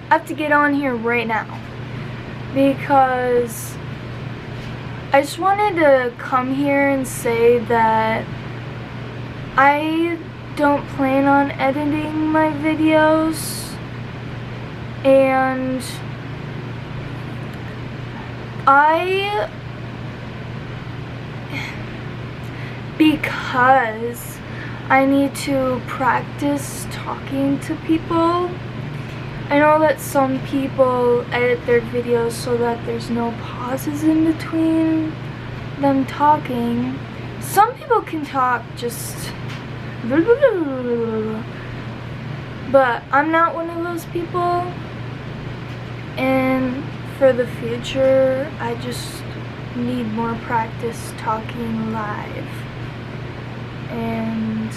I have to get on here right now because I just wanted to come here and say that I don't plan on editing my videos, and because I need to practice talking to people. I know that some people edit their videos so that there's no pauses in between them talking. Some people can talk just but I'm not one of those people, and for the future I just need more practice talking live. And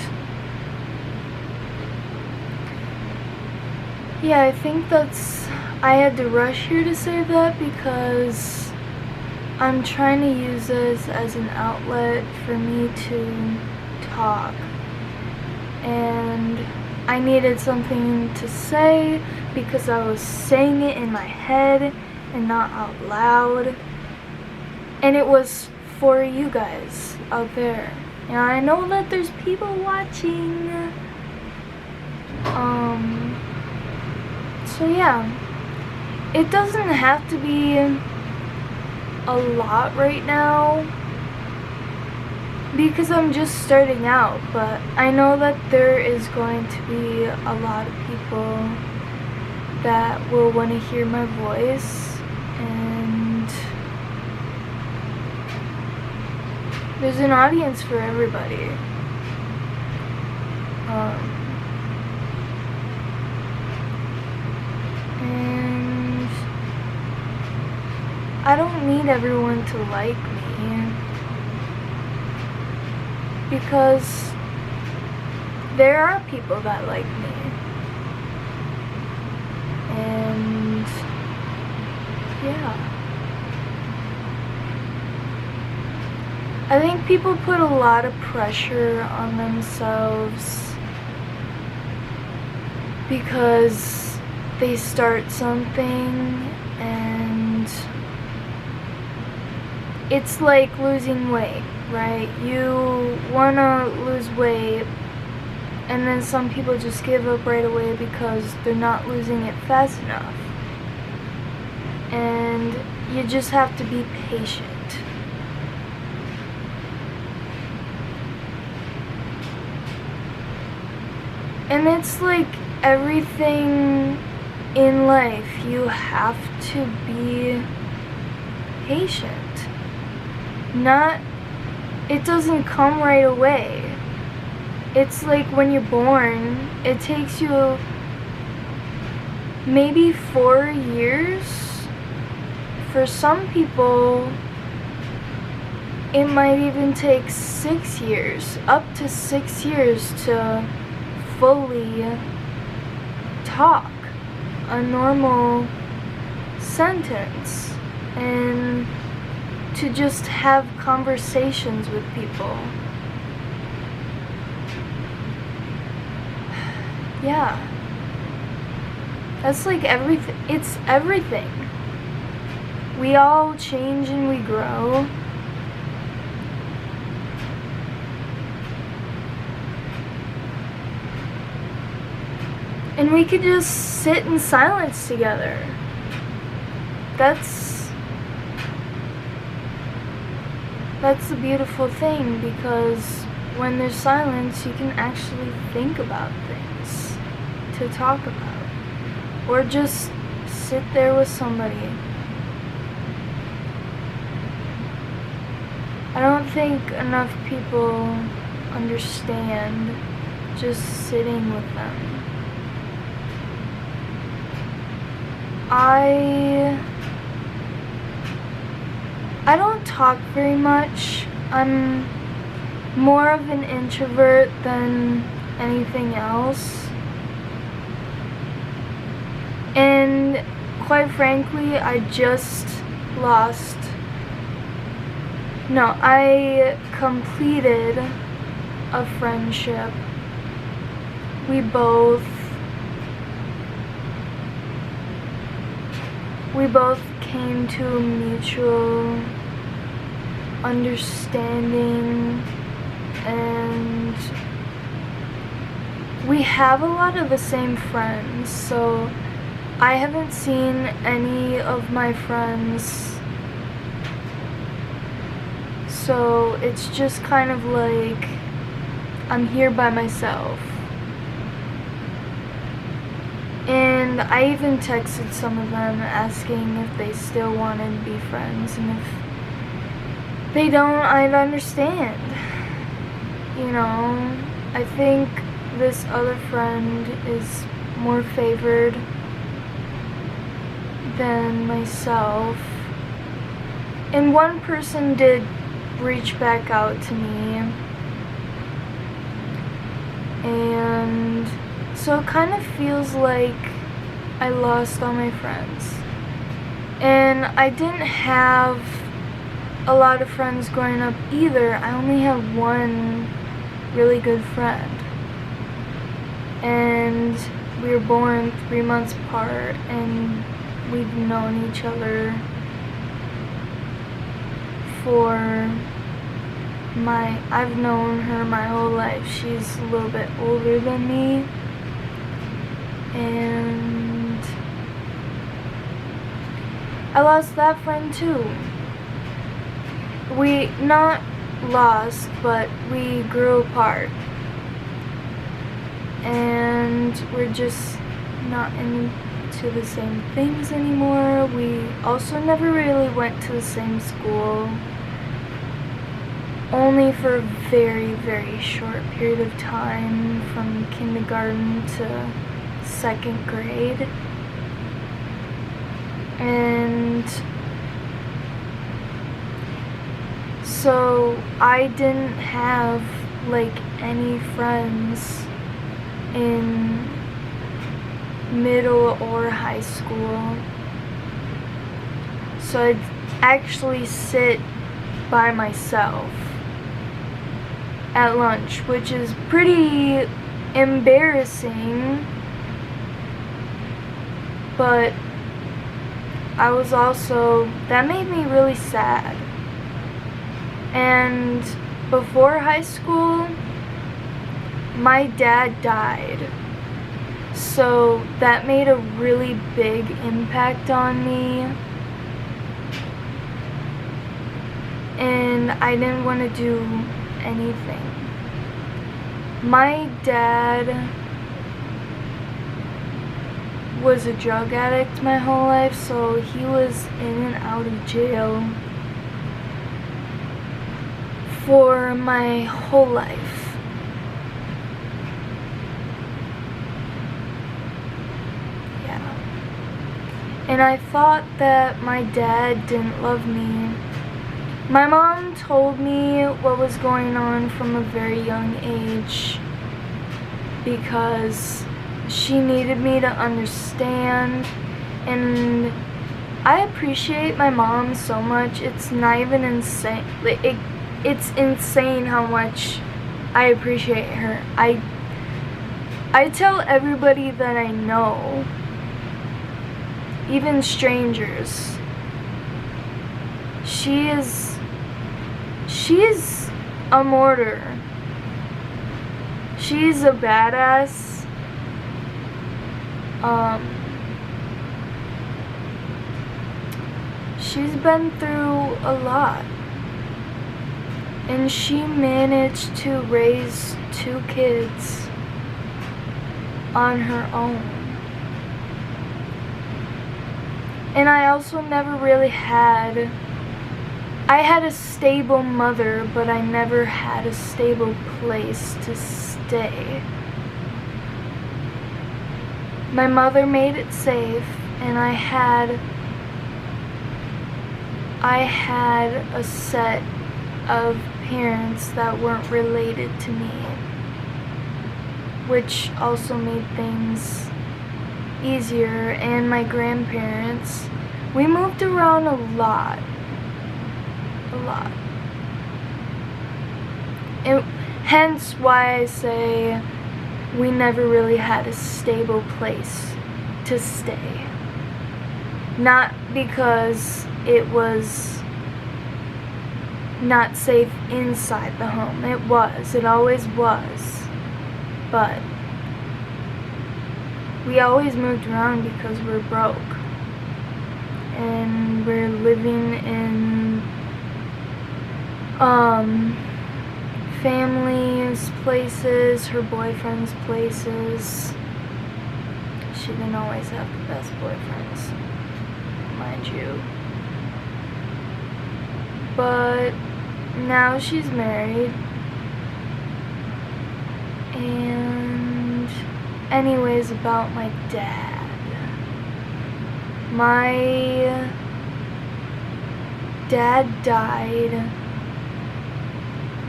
yeah, I think I had to rush here to say that because I'm trying to use this as an outlet for me to talk, and I needed something to say because I was saying it in my head and not out loud, and it was for you guys out there. And I know that there's people watching. So yeah, it doesn't have to be a lot right now because I'm just starting out, but I know that there is going to be a lot of people that will want to hear my voice, and there's an audience for everybody. And I don't need everyone to like me, because there are people that like me, and yeah, I think people put a lot of pressure on themselves because they start something, and it's like losing weight, right? You wanna lose weight, and then some people just give up right away because they're not losing it fast enough. And you just have to be patient. And it's like everything in life, you have to be patient. It doesn't come right away. It's like when you're born, it takes you maybe 4 years. For some people, it might even take 6 years, up to 6 years to fully talk a normal sentence and to just have conversations with people. Yeah, that's like everything. It's everything. We all change and we grow. And we could just sit in silence together. That's the beautiful thing, because when there's silence, you can actually think about things to talk about, or just sit there with somebody. I don't think enough people understand just sitting with them. I don't talk very much. I'm more of an introvert than anything else. And quite frankly, I completed a friendship. We both we both came to a mutual understanding, and we have a lot of the same friends, so I haven't seen any of my friends, so it's just kind of like I'm here by myself. And I even texted some of them asking if they still wanted to be friends, and if they don't, I'd understand. You know, I think this other friend is more favored than myself. And one person did reach back out to me, and so it kind of feels like I lost all my friends. And I didn't have a lot of friends growing up either. I only had one really good friend. And we were born 3 months apart, and we've known each other I've known her my whole life. She's a little bit older than me, and I lost that friend too. We not lost, but we grew apart, and we're just not into the same things anymore. We also never really went to the same school, only for a very, very short period of time, from kindergarten to 2nd grade. And so I didn't have like any friends in middle or high school, so I'd actually sit by myself at lunch, which is pretty embarrassing, but that made me really sad. And before high school, my dad died, so that made a really big impact on me, and I didn't want to do anything. My dad was a drug addict my whole life, so he was in and out of jail for my whole life. Yeah. And I thought that my dad didn't love me. My mom told me what was going on from a very young age because she needed me to understand, and I appreciate my mom so much. It's not even insane. It's insane how much I appreciate her. I tell everybody that I know, even strangers. She's a martyr. She's a badass. She's been through a lot, and she managed to raise 2 kids on her own. And I also never really I had a stable mother, but I never had a stable place to stay. My mother made it safe, and I had a set of parents that weren't related to me, which also made things easier. And my grandparents, we moved around a lot. And hence why I say we never really had a stable place to stay. Not because it was not safe inside the home. It always was. But we always moved around because we're broke. And we're living in family's places, her boyfriend's places. She didn't always have the best boyfriends, mind you. But now she's married. And anyways, about my dad. My dad died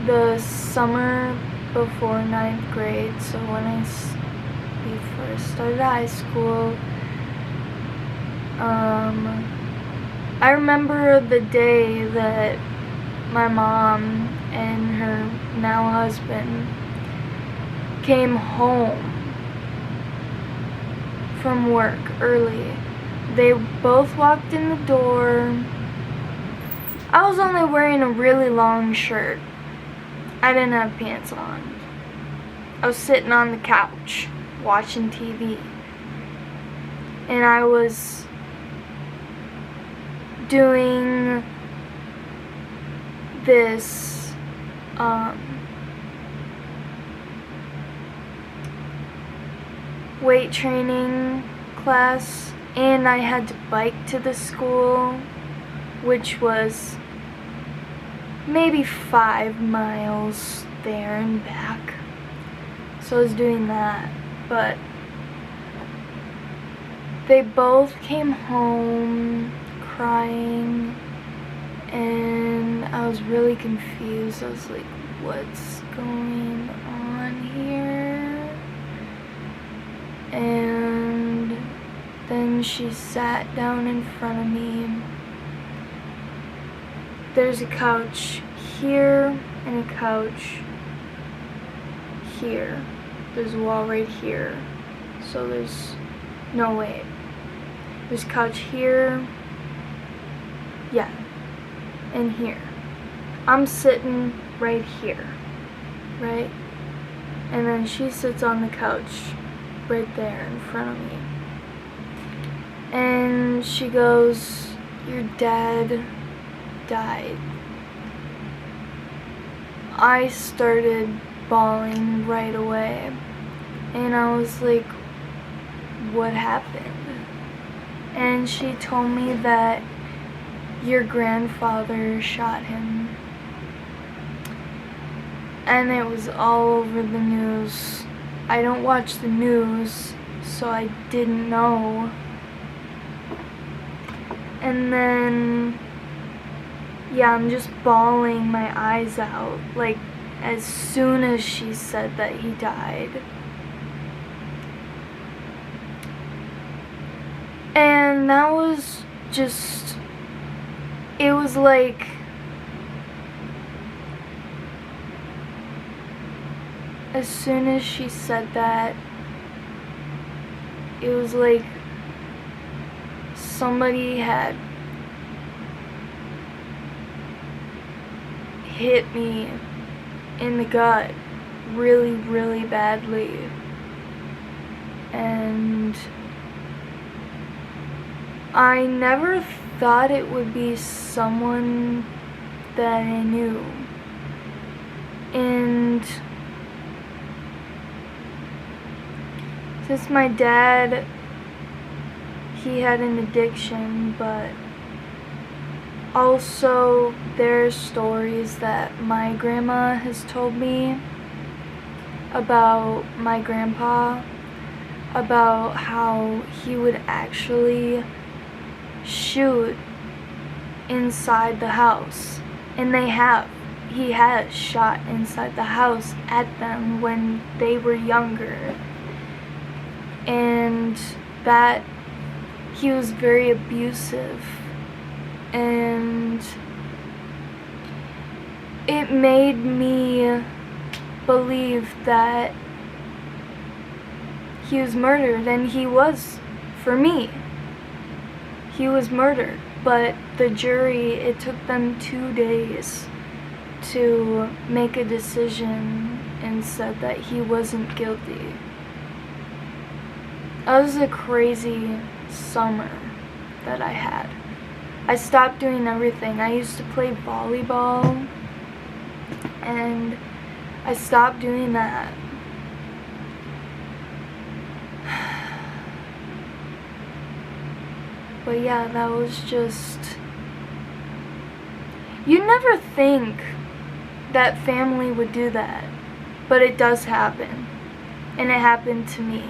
the summer before 9th grade, so when we first started high school. I remember the day that my mom and her now husband came home from work early. They both walked in the door. I was only wearing a really long shirt. I didn't have pants on. I was sitting on the couch watching TV. And I was doing this weight training class, and I had to bike to the school, which was maybe 5 miles there and back. So I was doing that, but they both came home crying, and I was really confused. I was like, what's going on here? And then she sat down in front of me. There's a couch here and a couch here. There's a wall right here. So no, wait. There's a couch here. Yeah. And here. I'm sitting right here. Right? And then she sits on the couch right there in front of me. And she goes, "Your dad died." I started bawling right away, and I was like, what happened? And she told me that your grandfather shot him, and it was all over the news. I don't watch the news, so I didn't know. And then yeah, I'm just bawling my eyes out, like, as soon as she said that he died. And that was just, it was like, as soon as she said that, it was like somebody had hit me in the gut really, really badly. And I never thought it would be someone that I knew. And since my dad, he had an addiction, but also there are stories that my grandma has told me about my grandpa, about how he would actually shoot inside the house. And he has shot inside the house at them when they were younger. And that he was very abusive. And it made me believe that he was murdered, and he was, for me. he was murdered. But the jury, it took them 2 days to make a decision and said that he wasn't guilty. That was a crazy summer that I had. I stopped doing everything. I used to play volleyball, and I stopped doing that. But yeah, that was just... You never think that family would do that, but it does happen. And it happened to me.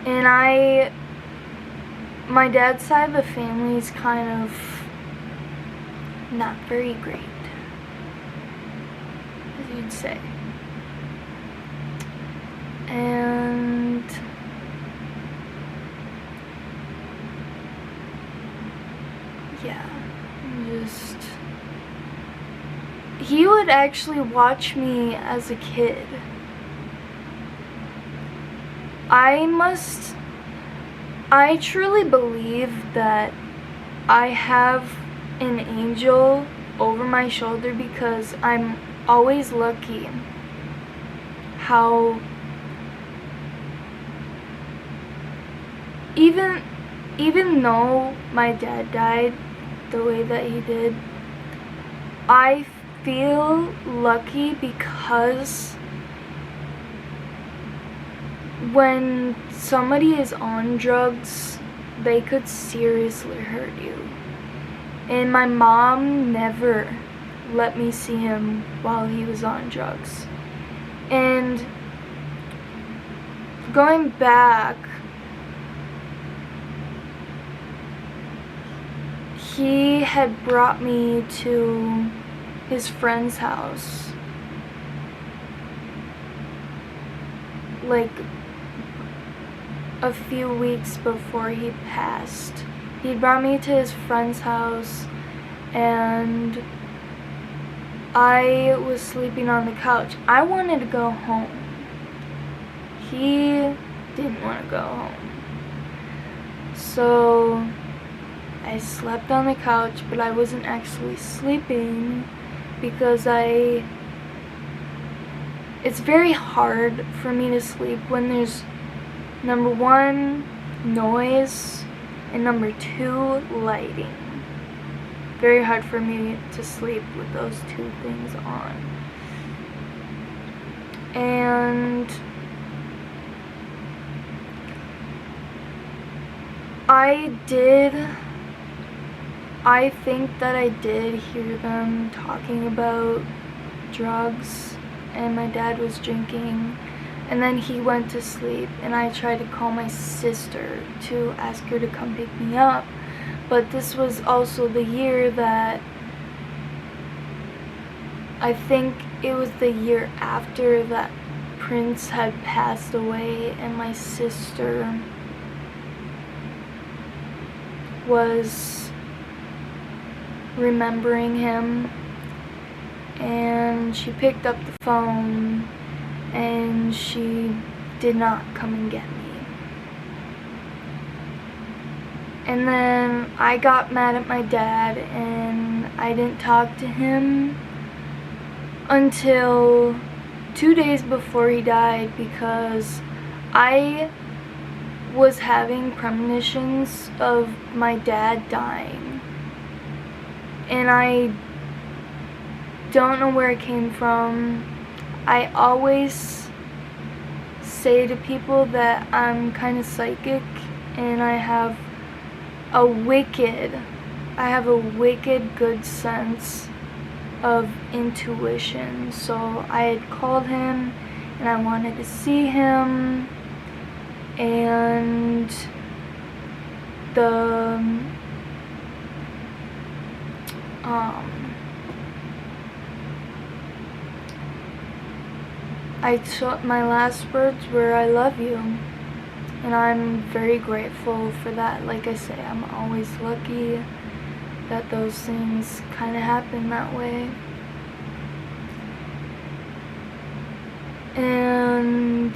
And my dad's side of the family is kind of not very great, as you'd say. And yeah, just... He would actually watch me as a kid. I truly believe that I have an angel over my shoulder because I'm always lucky how even though my dad died the way that he did, I feel lucky because when somebody is on drugs, they could seriously hurt you. And my mom never let me see him while he was on drugs. And going back, he had brought me to his friend's house like a few weeks before he passed. He brought me to his friend's house, and I was sleeping on the couch. I wanted to go home. He didn't want to go home. So I slept on the couch, but I wasn't actually sleeping because it's very hard for me to sleep when there's, number one, noise, and number two, lighting. Very hard for me to sleep with those two things on. And I think that I did hear them talking about drugs, and my dad was drinking, and then he went to sleep, and I tried to call my sister to ask her to come pick me up. But this was also the year that, I think it was the year after that Prince had passed away, and my sister was remembering him, and she picked up the phone and she did not come and get me. And then I got mad at my dad, and I didn't talk to him until 2 days before he died because I was having premonitions of my dad dying. And I don't know where it came from. I always say to people that I'm kind of psychic, and I have a wicked good sense of intuition. So I had called him, and I wanted to see him, and my last words were, "I love you," and I'm very grateful for that. Like I say, I'm always lucky that those things kind of happen that way. And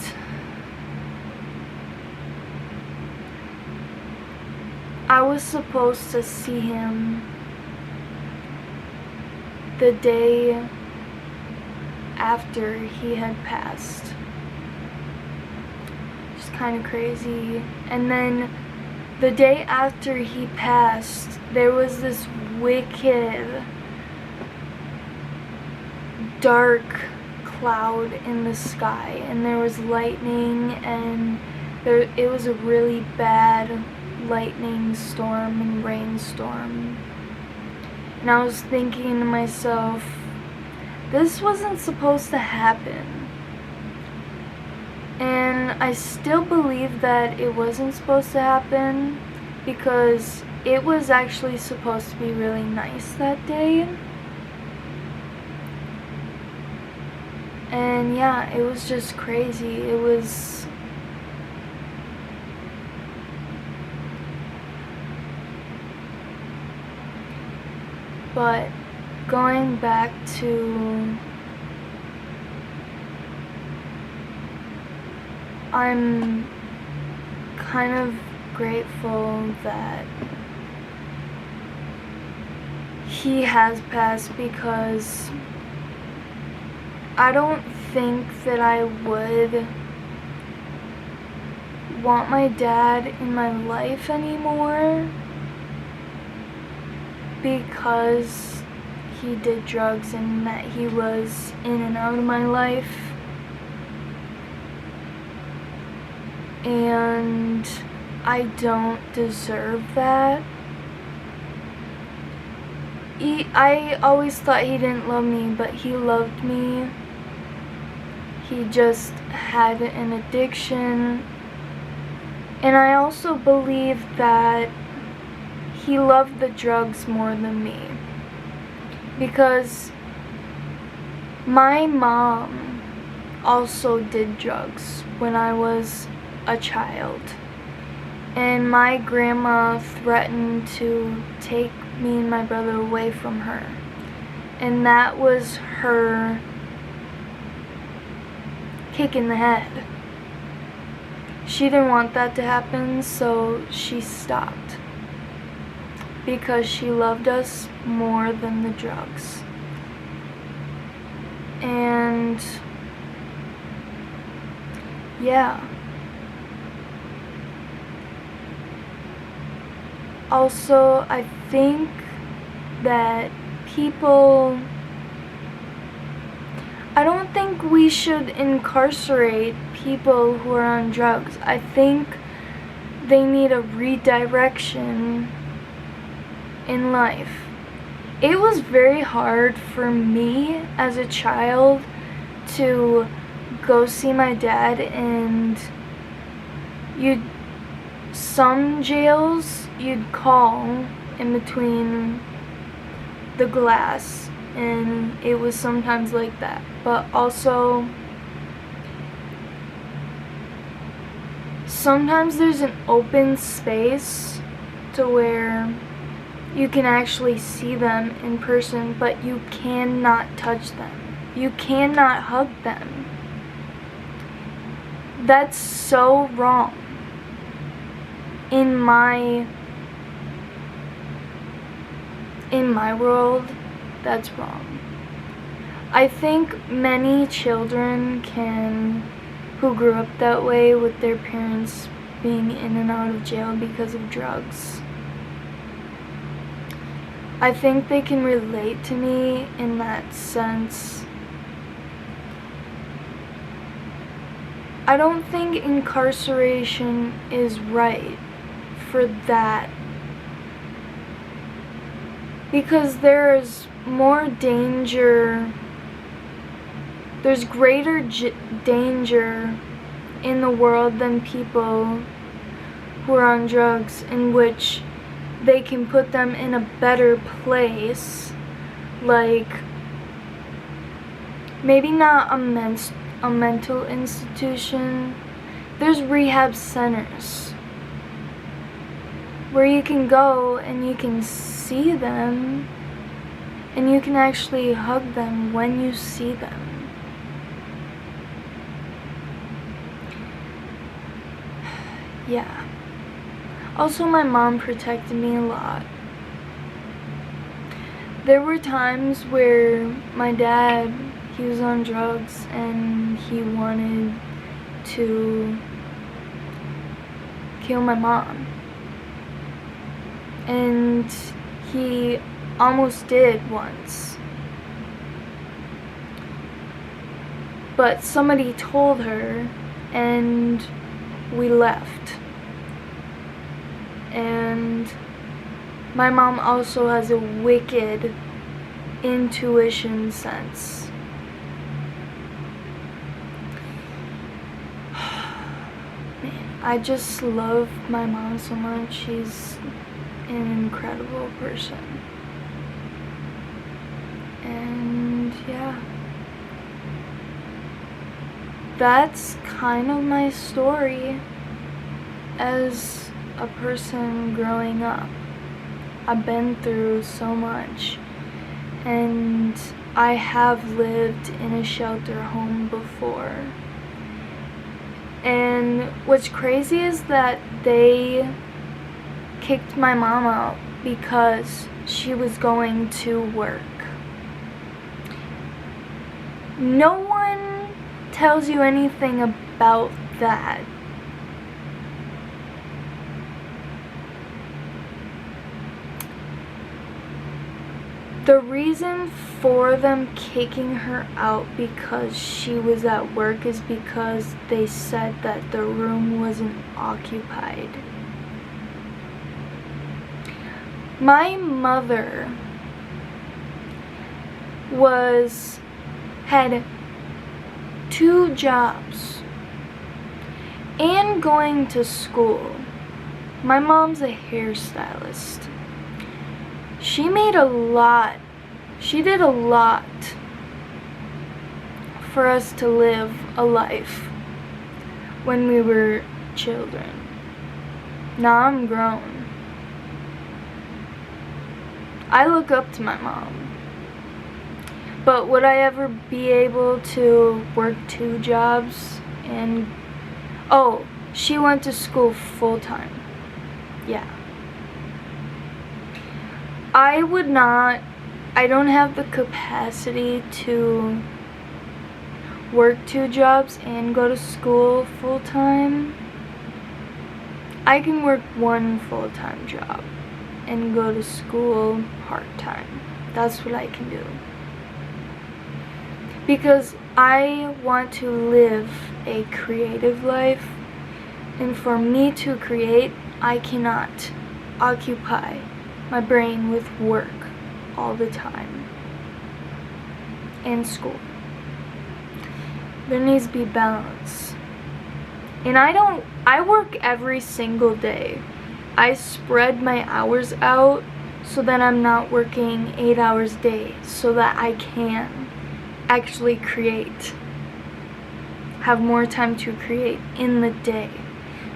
I was supposed to see him the day after he had passed. Just kind of crazy. And then the day after he passed, there was this wicked dark cloud in the sky, and there was lightning, and it was a really bad lightning storm and rainstorm. And I was thinking to myself, this wasn't supposed to happen. And I still believe that it wasn't supposed to happen, because it was actually supposed to be really nice that day. And yeah, it was just crazy. It was but going back to, I'm kind of grateful that he has passed, because I don't think that I would want my dad in my life anymore, because he did drugs and that he was in and out of my life. And I don't deserve that. I always thought he didn't love me, but he loved me. He just had an addiction. And I also believe that he loved the drugs more than me, because my mom also did drugs when I was a child, and my grandma threatened to take me and my brother away from her, and that was her kick in the head. She didn't want that to happen, so she stopped, because she loved us more than the drugs. And yeah. Also, I think that I don't think we should incarcerate people who are on drugs. I think they need a redirection in life. It was very hard for me as a child to go see my dad, and some jails you'd call in between the glass, and it was sometimes like that. But also, sometimes there's an open space to where you can actually see them in person, but you cannot touch them. You cannot hug them. That's so wrong. In my world, that's wrong. I think many children who grew up that way with their parents being in and out of jail because of drugs, I think they can relate to me in that sense. I don't think incarceration is right for that, because there's more danger, there's greater danger in the world than people who are on drugs, in which they can put them in a better place, like maybe not a mental institution. There's rehab centers where you can go and you can see them, and you can actually hug them when you see them. Yeah. Also, my mom protected me a lot. There were times where my dad, he was on drugs and he wanted to kill my mom. And he almost did once. But somebody told her and we left. And my mom also has a wicked intuition sense. Man, I just love my mom so much. She's an incredible person. And yeah, that's kind of my story as a person growing up. I've been through so much, and I have lived in a shelter home before. And what's crazy is that they kicked my mom out because she was going to work. No one tells you anything about that. The reason for them kicking her out because she was at work is because they said that the room wasn't occupied. My mother had 2 jobs and going to school. My mom's a hairstylist. She did a lot for us to live a life when we were children. Now I'm grown. I look up to my mom. But would I ever be able to work 2 jobs and... Oh, she went to school full time. Yeah. I don't have the capacity to work 2 jobs and go to school full time. I can work 1 full-time job and go to school part-time. That's what I can do. Because I want to live a creative life, and for me to create, I cannot occupy my brain with work all the time and school. There needs to be balance. And I work every single day. I spread my hours out so that I'm not working 8 hours a day, so that I can actually create, have more time to create in the day,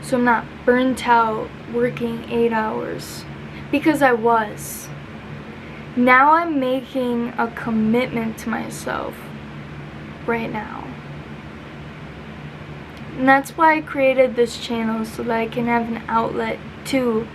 so I'm not burnt out working 8 hours, because I was. Now I'm making a commitment to myself right now, and that's why I created this channel, so that I can have an outlet to